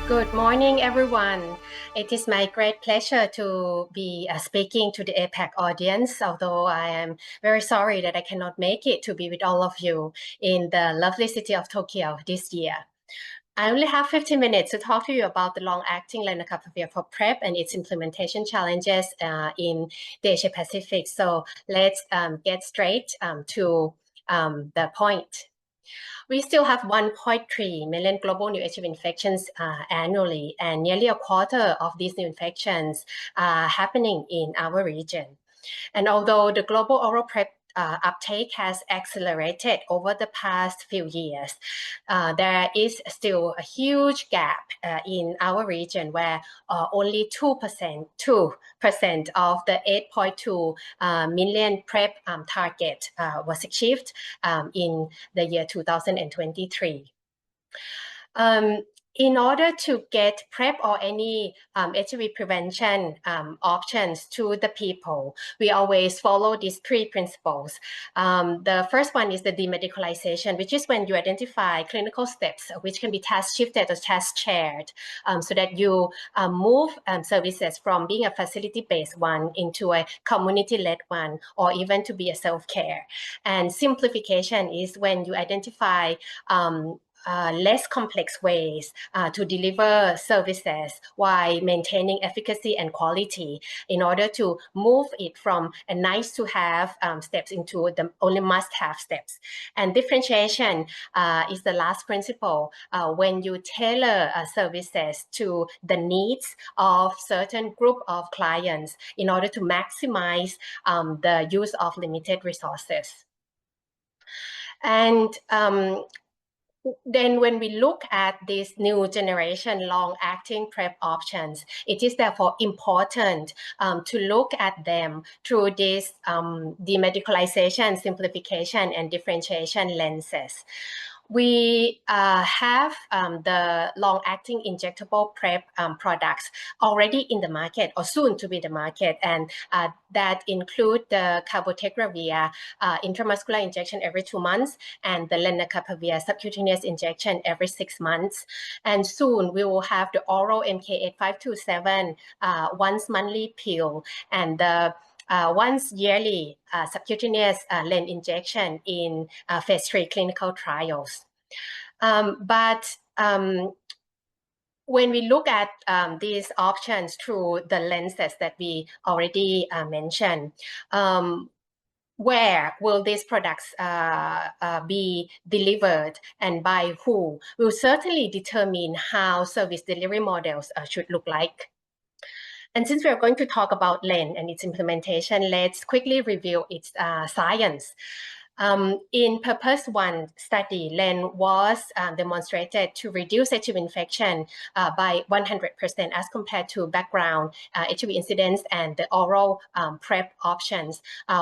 Good morning, everyone. It is my great pleasure to be speaking to the APACC audience, although I am very sorry that I cannot make it to be with all of you in the lovely city of Tokyo this year. I only have 15 minutes to talk to you about the long-acting Lenacapivir for PrEP and its implementation challenges in the Asia Pacific. So let's get straight to the point. We still have 1.3 million global new HIV infections annually, and nearly a quarter of these new infections are happening in our region. And although the global oral PrEP uptake has accelerated over the past few years, there is still a huge gap in our region where only 2% of the 8.2 million PrEP target was achieved in the year 2023. In order to get PrEP or any HIV prevention options to the people, we always follow these three principles. The first one is the demedicalization, which is when you identify clinical steps which can be task shifted or task shared, so that you move services from being a facility-based one into a community-led one, or even to be a self-care. And simplification is when you identify less complex ways to deliver services while maintaining efficacy and quality in order to move it from a nice to have steps into the only must have steps. And differentiation is the last principle when you tailor services to the needs of certain group of clients in order to maximize the use of limited resources. And then when we look at these new generation long-acting PrEP options, it is therefore important to look at them through this demedicalization, simplification, and differentiation lenses. We have the long-acting injectable PrEP products already in the market or soon to be the market, and that include the cabotegravir intramuscular injection every 2 months and the lenacapavir subcutaneous injection every 6 months. And soon we will have the oral MK-8527 once monthly pill and the once yearly subcutaneous len injection in phase 3 clinical trials. But when we look at these options through the lenses that we already mentioned, where will these products be delivered and by who will certainly determine how service delivery models should look like. And since we are going to talk about LEN and its implementation, let's quickly review its science. In Purpose 1 study, LEN was demonstrated to reduce HIV infection by 100% as compared to background HIV incidence and the oral PrEP options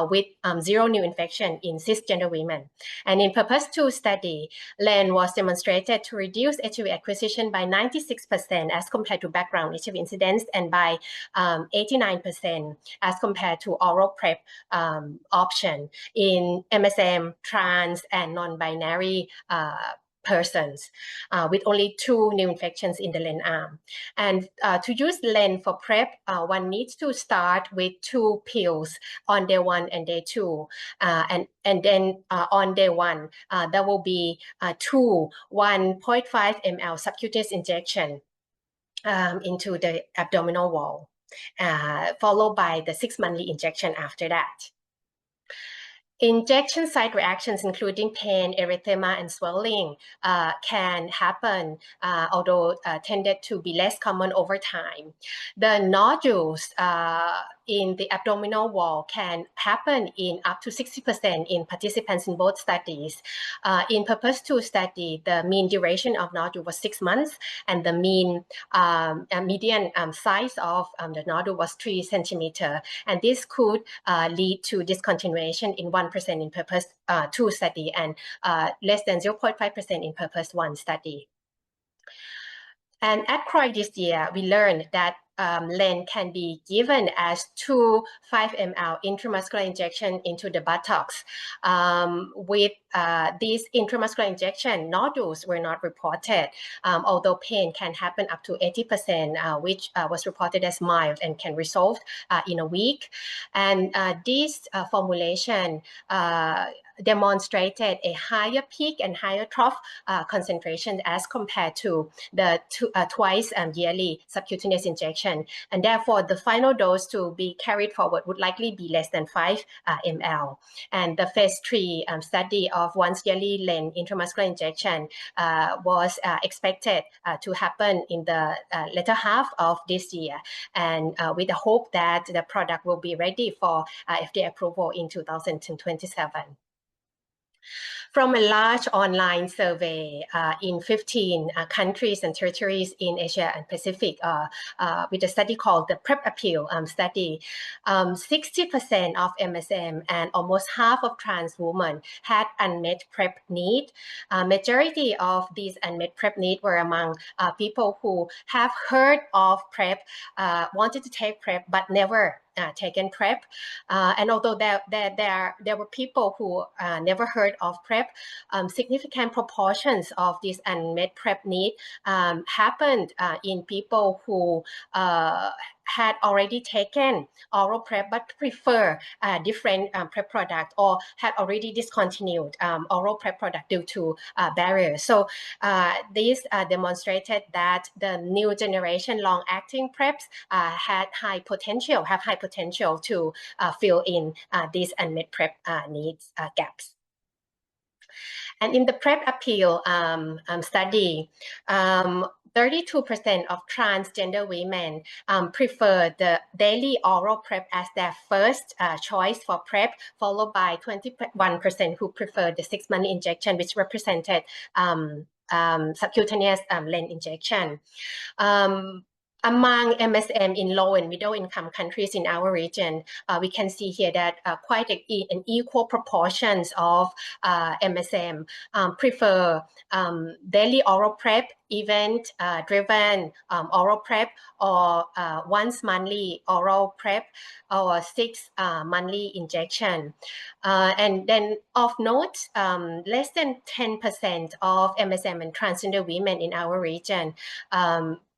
with 0 new infection in cisgender women. And in Purpose 2 study, LEN was demonstrated to reduce HIV acquisition by 96% as compared to background HIV incidence and by 89% as compared to oral PrEP option in MSM, trans, and non-binary persons with only 2 new infections in the LEN arm. And to use LEN for PrEP, one needs to start with 2 pills on day 1 and day 2. And then on day 1, there will be 2 1.5 ml subcutaneous injection into the abdominal wall, followed by the 6 monthly injection after that. Injection site reactions, including pain, erythema, and swelling, can happen, although tended to be less common over time. The nodules in the abdominal wall can happen in up to 60% in participants in both studies. In Purpose 2 study, the mean duration of nodule was 6 months, and the mean median size of the nodule was 3 centimeters. And this could lead to discontinuation in 1% in Purpose 2 study and less than 0.5% in Purpose 1 study. And at CROI this year, we learned that len can be given as 2 5 ml intramuscular injection into the buttocks. With these intramuscular injection, nodules were not reported, although pain can happen up to 80%, which was reported as mild and can resolve in a week. And this formulation demonstrated a higher peak and higher trough concentration as compared to the twice yearly subcutaneous injection. And therefore, the final dose to be carried forward would likely be less than 5 ml. And the phase 3 study of once yearly len intramuscular injection was expected to happen in the latter half of this year, and with the hope that the product will be ready for FDA approval in 2027. From a large online survey in 15 countries and territories in Asia and Pacific, with a study called the Prev Appeal study, 60% of MSM and almost half of trans women had unmet PrEP need. Majority of these unmet PrEP need were among people who have heard of PrEP, wanted to take PrEP, but never taken PrEP. And although there were people who never heard of PrEP, significant proportions of this unmet PrEP need happened in people who had already taken oral PrEP but prefer different PrEP product, or had already discontinued oral PrEP product due to barriers. So this demonstrated that the new generation long-acting PrEPs have high potential to fill in these unmet PrEP needs gaps. And in the Prev Appeal study, 32% of transgender women prefer the daily oral PrEP as their first choice for PrEP, followed by 21% who prefer the 6-monthly injection, which represented subcutaneous len injection. Among MSM in low and middle income countries in our region, we can see here that quite an equal proportions of MSM prefer daily oral PrEP, event-driven oral PrEP, or once monthly oral PrEP, or 6-monthly injection. And then of note, less than 10% of MSM and transgender women in our region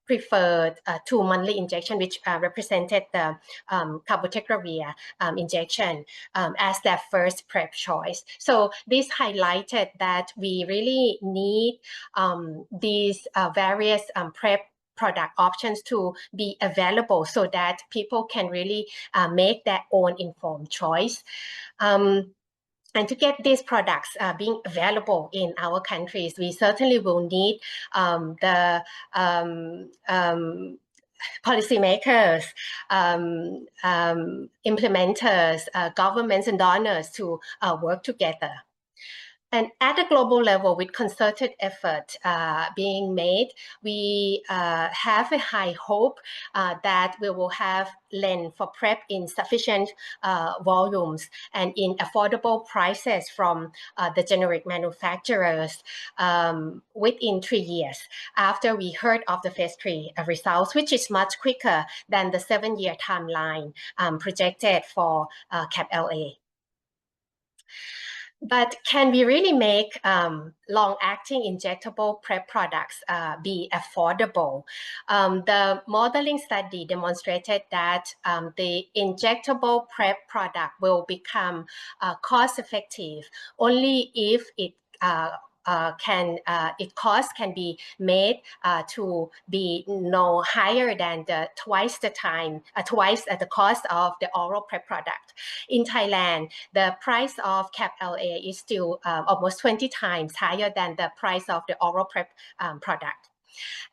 preferred 2-monthly injection, which represented the cabotegravir injection as their first PrEP choice. So this highlighted that we really need these various PrEP product options to be available so that people can really make their own informed choice. And to get these products being available in our countries, we certainly will need the policymakers, implementers, governments and donors to work together. And at a global level, with concerted effort being made, we have a high hope that we will have len for PrEP in sufficient volumes and in affordable prices from the generic manufacturers within 3 years after we heard of the phase 3 results, which is much quicker than the 7-year timeline projected for CAP-LA. But can we really make long-acting injectable PrEP products be affordable? The modeling study demonstrated that the injectable PrEP product will become cost-effective only if it cost can be made to be no higher than twice the cost of the oral PrEP product. In Thailand, the price of CAP-LA is still almost 20 times higher than the price of the oral PrEP product.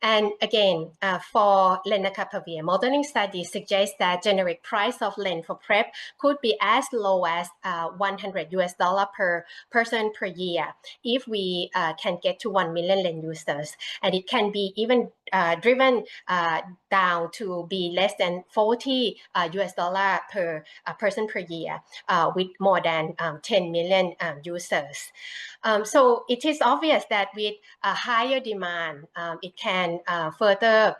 And again, for Lenacapivir, modeling studies suggest that generic price of len for PrEP could be as low as $100 per person per year if we can get to 1 million len users. And it can be even driven down to be less than $40 per person per year, with more than 10 million users. So it is obvious that with a higher demand, it can further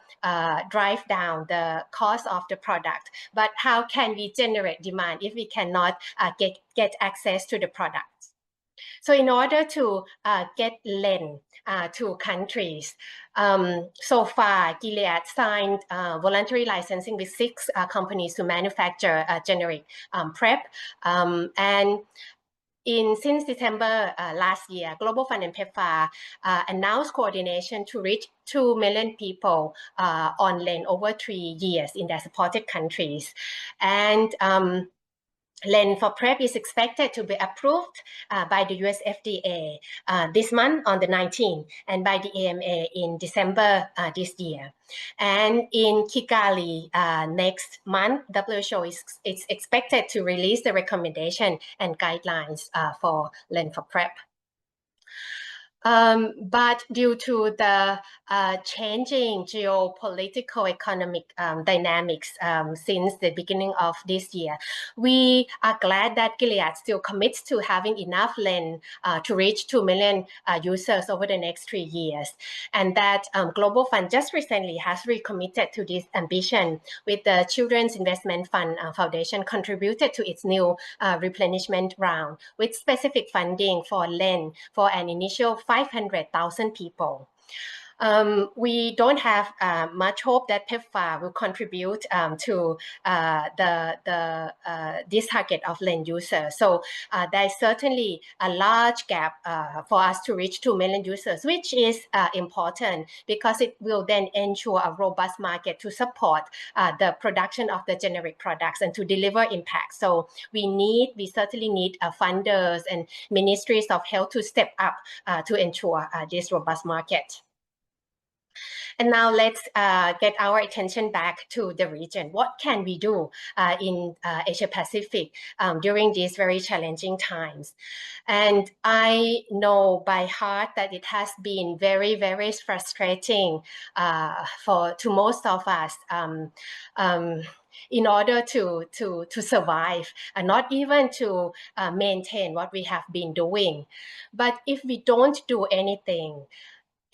drive down the cost of the product. But how can we generate demand if we cannot get access to the product? So in order to get LEN to countries, so far Gilead signed voluntary licensing with 6 companies to manufacture generic PrEP. And since December last year, Global Fund and PEPFAR announced coordination to reach 2 million people on LEN over 3 years in their supported countries. And LEN for PrEP is expected to be approved by the US FDA this month on the 19th, and by the AMA in December this year. And in Kigali next month, WHO is expected to release the recommendation and guidelines for LEN for PrEP. But due to the changing geopolitical economic dynamics since the beginning of this year, we are glad that Gilead still commits to having enough LEN to reach 2 million users over the next 3 years. And that Global Fund just recently has recommitted to this ambition, with the Children's Investment Fund Foundation contributed to its new replenishment round with specific funding for LEN for an initial 500,000 people. We don't have much hope that PEPFAR will contribute to this target of LEN users. So there's certainly a large gap for us to reach 2 million users, which is important because it will then ensure a robust market to support the production of the generic products and to deliver impact. So we certainly need funders and ministries of health to step up to ensure this robust market. And now let's get our attention back to the region. What can we do in Asia Pacific during these very challenging times? And I know by heart that it has been very, very frustrating to most of us in order to survive, and not even to maintain what we have been doing. But if we don't do anything,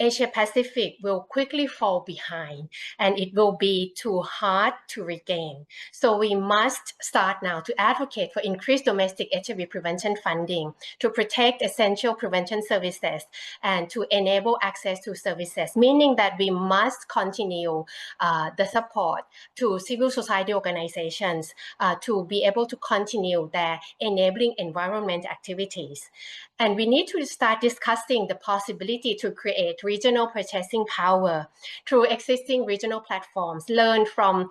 Asia Pacific will quickly fall behind, and it will be too hard to regain. So we must start now to advocate for increased domestic HIV prevention funding, to protect essential prevention services, and to enable access to services, meaning that we must continue the support to civil society organizations to be able to continue their enabling environment activities. And we need to start discussing the possibility to create regional purchasing power through existing regional platforms, learn from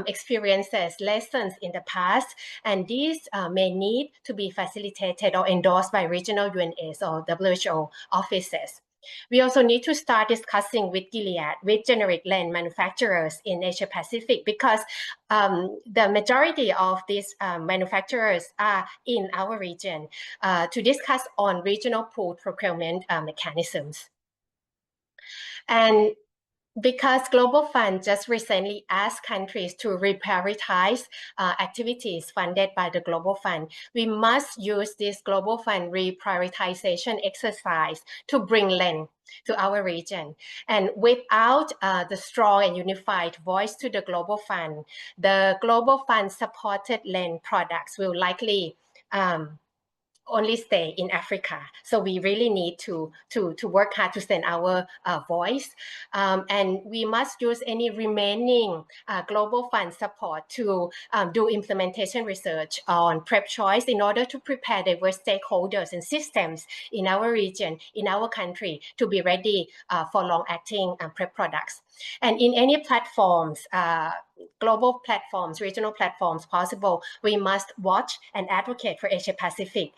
experiences, lessons in the past, and these may need to be facilitated or endorsed by regional UNAIDS or WHO offices. We also need to start discussing with Gilead, with generic LEN manufacturers in Asia Pacific, because the majority of these manufacturers are in our region, to discuss on regional pooled procurement mechanisms. And because Global Fund just recently asked countries to reprioritize activities funded by the Global Fund, we must use this Global Fund reprioritization exercise to bring LEN to our region. And without the strong and unified voice to the Global Fund, the Global Fund supported LEN products will likely only stay in Africa. So we really need to work hard to send our voice. And we must use any remaining Global Fund support to do implementation research on PrEP choice in order to prepare diverse stakeholders and systems in our region, in our country, to be ready for long-acting PrEP products. And in any platforms, global platforms, regional platforms possible, we must watch and advocate for Asia Pacific.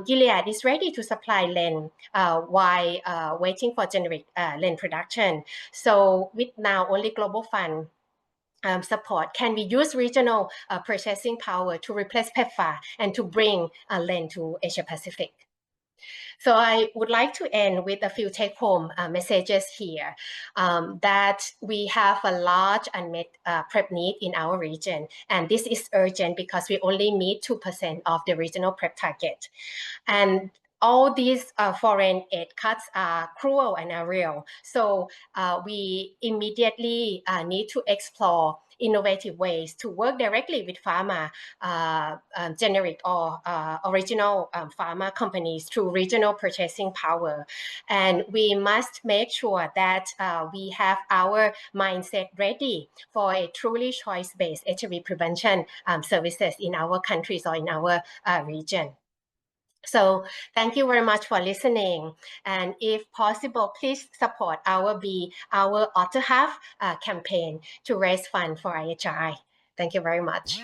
Gilead is ready to supply LEN while waiting for generic LEN production. So with now only Global Fund support, can we use regional purchasing power to replace PEPFAR and to bring LEN to Asia Pacific? So I would like to end with a few take-home messages here, that we have a large unmet PrEP need in our region. And this is urgent because we only meet 2% of the regional PrEP target. And all these foreign aid cuts are cruel and are real. So we immediately need to explore innovative ways to work directly with pharma, generic or original pharma companies through regional purchasing power. And we must make sure that we have our mindset ready for a truly choice-based HIV prevention services in our countries or in our region. So thank you very much for listening. And if possible, please support our Other Half campaign to raise funds for IHI. Thank you very much.